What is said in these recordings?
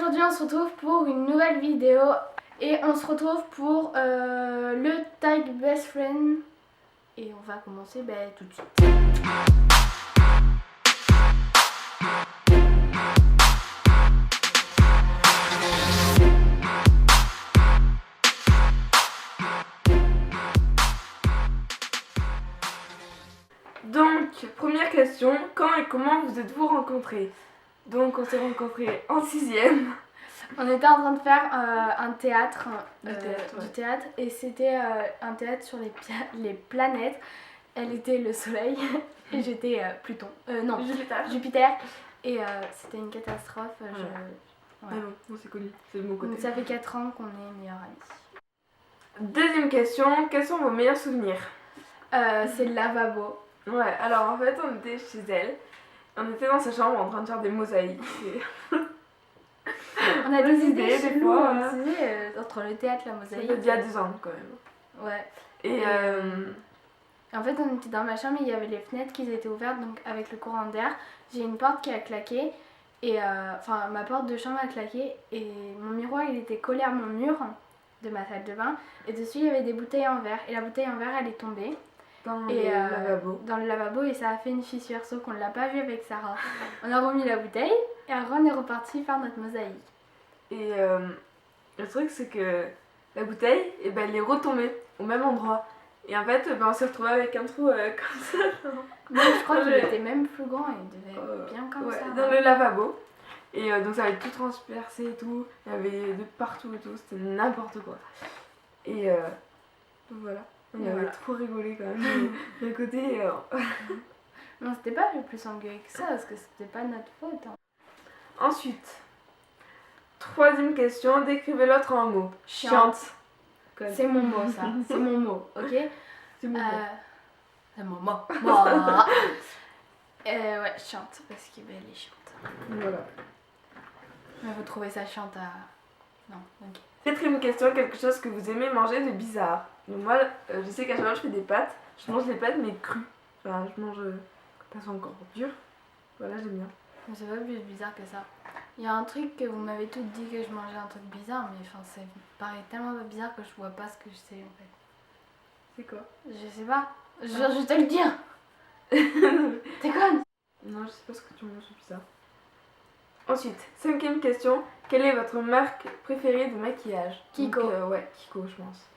aujourd'hui on se retrouve pour une nouvelle vidéo et on se retrouve pour le tag best friend et on va commencer tout de suite. Donc, première question, quand et comment vous êtes-vous rencontrés? Donc, on s'est rencontrés en 6e. On était en train de faire un théâtre, Du théâtre et c'était un théâtre sur les planètes. Elle était le soleil et j'étais Pluton. Non, Jupiter. Et c'était une catastrophe. Voilà. Voilà. Mais bon, c'est connu, c'est le mot côté. Donc ça fait 4 ans qu'on est meilleurs amis. Deuxième question, quels sont vos meilleurs souvenirs? C'est le lavabo. Ouais, alors en fait, on était chez elle. On était dans sa chambre en train de faire des mosaïques. On a des idées des fois. entre le théâtre et la Ça mosaïque. fait il y a 2 ans quand même. Ouais. Et En fait, on était dans ma chambre et il y avait les fenêtres qui étaient ouvertes, donc avec le courant d'air. J'ai une porte qui a claqué, et enfin ma porte de chambre a claqué, et mon miroir il était collé à mon mur de ma salle de bain, et dessus il y avait des bouteilles en verre, et la bouteille en verre elle est tombée. Dans le lavabo. Et ça a fait une fissure, sauf qu'on ne l'a pas vu avec Sarah. On a remis la bouteille, et après on est reparti faire notre mosaïque. Et le truc c'est que la bouteille, elle est retombée au même endroit. Et en fait, on s'est retrouvé avec un trou comme ça. Moi je crois qu'il était même plus grand, il devait être bien comme ça. Dans le lavabo. Et donc ça avait tout transpercé et tout. Il y avait de partout et tout, c'était n'importe quoi. Et donc voilà. On avait trop rigolé quand même. D'un côté. Non, c'était pas le plus engueulé que ça, parce que c'était pas notre faute. Hein. Ensuite, troisième question, décrivez l'autre en un mot. Chiante. C'est mon mot, ça. C'est mon mot, ok? C'est mon mot. C'est mon mot. Ouais, chiante, parce qu'elle est chiante. Voilà. Mais vous trouvez ça chiante à... Non, ok. Quatrième question, quelque chose que vous aimez manger de bizarre. Donc moi, je sais qu'à chaque fois je fais des pâtes. Je mange les pâtes mais crues. Enfin, je mange quand elles sont encore dures. Voilà, j'aime bien. Mais c'est pas plus bizarre que ça. Il y a un truc que vous m'avez toutes dit que je mangeais un truc bizarre, mais enfin, ça paraît tellement bizarre que je vois pas ce que je sais en fait. C'est quoi? Je sais pas. Je vais te le dire. T'es conne? Non, je sais pas ce que tu manges de bizarre. Ensuite, cinquième question, quelle est votre marque préférée de maquillage? Kiko. Donc, ouais, Kiko, je pense.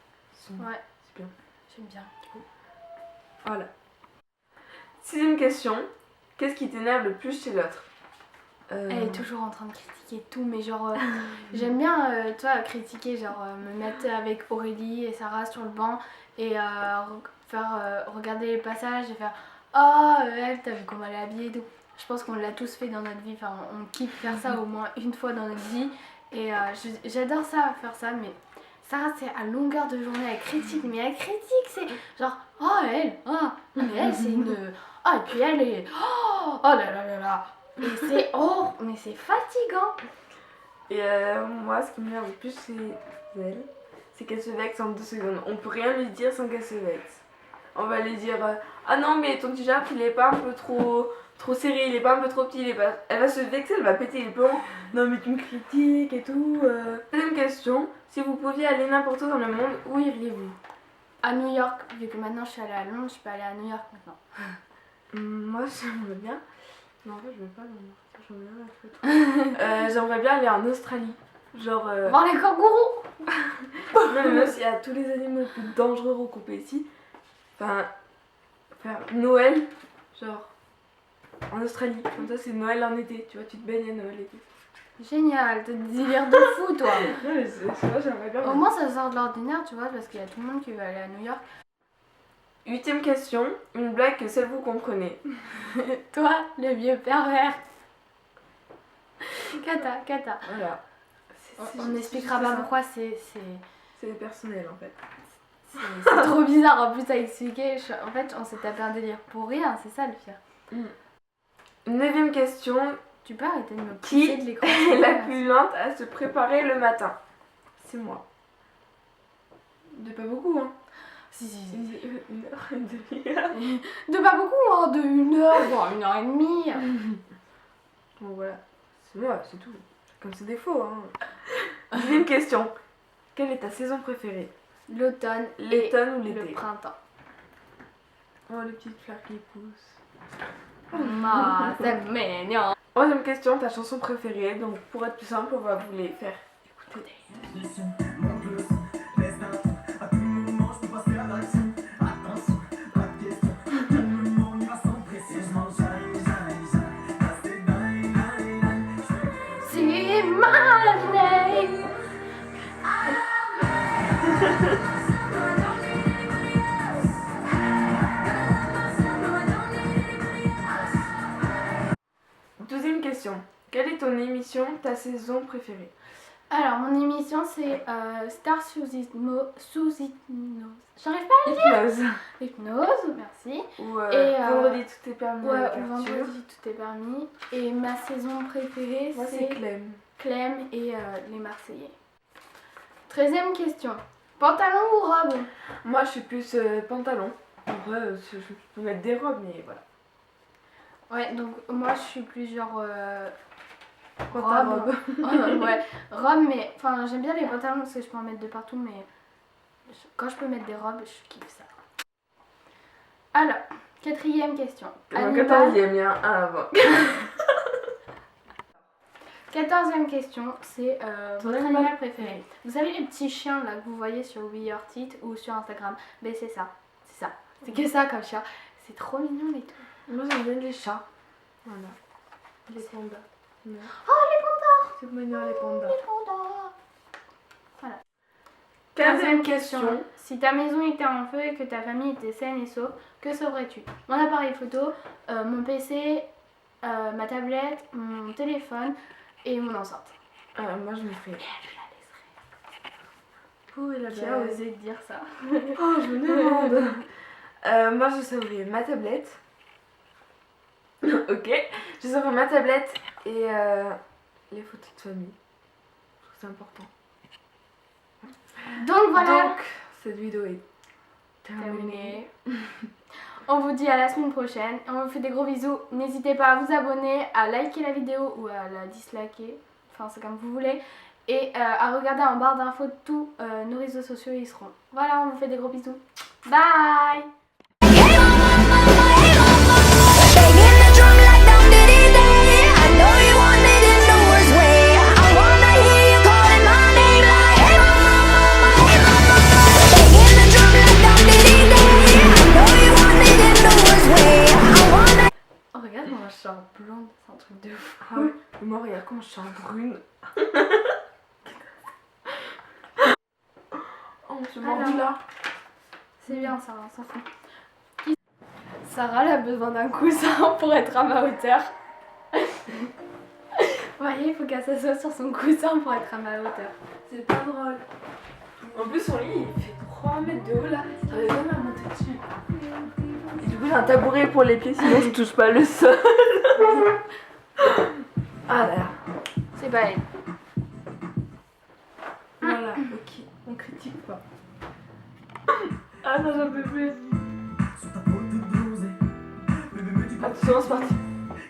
Ouais. C'est bien. J'aime bien Kiko. Voilà. Sixième question, qu'est-ce qui t'énerve le plus chez l'autre? Elle est toujours en train de critiquer tout, mais genre j'aime bien toi critiquer, genre me mettre avec Aurélie et Sarah sur le banc et faire regarder les passages et faire oh elle t'as vu comment elle est habillée et tout. Je pense qu'on l'a tous fait dans notre vie, enfin on kiffe faire ça au moins une fois dans notre vie et j'adore ça, faire ça, mais Sarah c'est à longueur de journée, elle critique, mais elle critique, c'est genre oh elle, oh mais elle c'est une... Oh et puis elle est... Oh là là là là. Et c'est... Oh mais c'est fatigant. Et moi, ce qui m'énerve le plus chez elle, c'est qu'elle se vexe en 2 secondes. On peut rien lui dire sans qu'elle se vexe. On va lui dire ah non mais ton t-shirt il est pas un peu trop serré, il est pas un peu trop petit, il est pas... Elle va se vexer, elle va péter les plombs. Non mais tu me critiques et tout. Deuxième question, si vous pouviez aller n'importe où dans le monde, où iriez-vous? À New York, vu que maintenant je suis allée à Londres, je peux aller à New York maintenant. Moi j'aimerais bien... Non en fait je veux pas j'aimerais bien aller en Australie. Genre... Voir les kangourous. Non mais même s'il y a tous les animaux les plus dangereux recoupés ici. Enfin... Faire Noël, genre... En Australie, comme ça c'est Noël en été, tu vois, tu te baignes à Noël l'été. Génial, t'as des délires de fou toi. Non mais c'est vrai, j'aimerais bien. Au moins ça sort de l'ordinaire, tu vois, parce qu'il y a tout le monde qui veut aller à New York. 8ème question, une blague que seul vous comprenez. Toi, le vieux pervers. Kata. Voilà. On n'expliquera pas pourquoi c'est personnel en fait. C'est trop bizarre en plus à expliquer. En fait, on s'est tapé un délire pour rien, c'est ça le pire. 9ème question, tu peux arrêter de me qui pousser de l'écran? est la plus lente à se préparer le matin? C'est moi. De pas beaucoup hein. Si. 1 heure, une demi-heure. De pas beaucoup hein, de 1 heure, voire 1 heure et demie. Bon voilà, c'est moi, c'est tout. Comme c'est des faux, hein. J'ai une question. Quelle est ta saison préférée? L'automne et L'automne ou le l'été? printemps. Oh, les petites fleurs qui poussent. Ah, c'est mignon. Troisième question, ta chanson préférée. Donc pour être plus simple, on va vous les faire écouter. C'est my name. Deuxième question. Quelle est ton émission, ta saison préférée? Alors, mon émission, c'est Star sous hypnose. J'arrive pas à le dire. Hypnose. Hypnose, merci. Ou Et, vendredi tout est permis. Ouais, avec ou Arthur. vendredi, tout est permis. Et ma saison préférée, Moi c'est c'est Clem. Clem et les Marseillais. 13e question. Pantalon ou robe? Moi je suis plus pantalon. En vrai, je peux mettre des robes, mais voilà. Ouais, donc moi, je suis plus genre Pantalon. robe. Ouais, robe, mais enfin, j'aime bien les pantalons parce que je peux en mettre de partout, mais quand je peux mettre des robes, je kiffe ça. Alors, 4e question. Dans Animal. 14e, il y a un avant. 14e question, c'est Ton votre animal animal préféré. Vous savez les petits chiens là que vous voyez sur We Your Teeth ou sur Instagram? Ben c'est ça, c'est ça. C'est que ça comme chien. C'est trop mignon les tout. Moi j'aime bien les chats. Voilà. Les pandas. Oh les pandas! C'est mignon les pandas. Les pandas! Voilà. 15e 15e question. Si ta maison était en feu et que ta famille était saine et sauve, que sauverais-tu? Mon appareil photo, mon PC, ma tablette, mon téléphone et mon enceinte. Moi je me ferais. Où est la Qui a osé dire ça? Oh, je me demande. Moi je sauverais ma tablette. Ok. Je sauverais ma tablette et les photos de famille. Je trouve que c'est important. Donc voilà. Donc, cette vidéo est terminée. On vous dit à la semaine prochaine. On vous fait des gros bisous. N'hésitez pas à vous abonner, à liker la vidéo ou à la disliker. Enfin, c'est comme vous voulez. Et à regarder en barre d'infos tous nos réseaux sociaux, ils seront. Voilà, on vous fait des gros bisous. Bye! Oh, regarde comment je suis en blonde, c'est un truc de fou. Ah oui. Mais moi, regarde comment je suis en brune. Oh, on se mordu là. C'est bien, Sarah, on s'en fout. Sarah elle a besoin d'un coussin pour être à ma hauteur. Vous voyez, il faut qu'elle s'assoie sur son coussin pour être à ma hauteur. C'est pas drôle. En plus, son lit, il fait 3 mètres de haut là. J'arrive même à monter dessus. Et du coup, j'ai un tabouret pour les pieds, sinon je touche pas le sol. Ah là là. C'est pas elle. Voilà, ok. On critique pas. Ah non, j'en peux plus. Attention, c'est parti.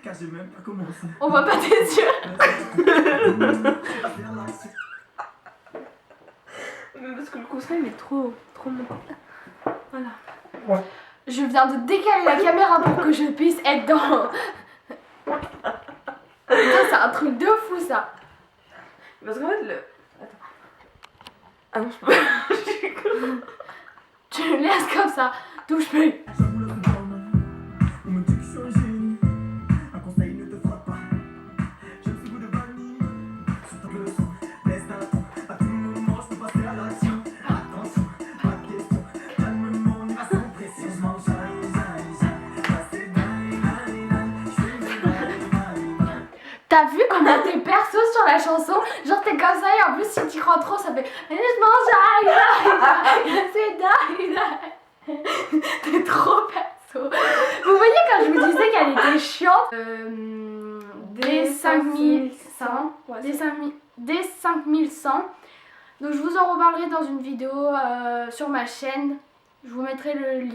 Car j'ai même pas commencé. On voit pas tes yeux. Mais parce que le coussin il est trop montant. Voilà. Ouais. Je viens de décaler la caméra pour que je puisse être dans. Putain, c'est un truc de fou ça. Parce qu'en fait, le. Attends. Ah non, je peux pas. Tu le laisses comme ça. Touche plus. J'avoue la femme, on me dit que je suis un génie. Un conseil ne te fera pas. J'ai le goût de vanille. Sur ta leçon, laisse un temps. À tout moment, je peux passer à l'action. Attention, pas de question. Calmement, on ira sans pression. Je mange, passer je fais des T'as vu comment t'es perso sur la chanson? Genre t'es comme ça et en plus si tu rentres trop ça fait je mange c'est dingue. T'es trop perso. Vous voyez quand je vous disais qu'elle était chiante des 5100 des 5100. Donc je vous en reparlerai dans une vidéo sur ma chaîne. Je vous mettrai le lien.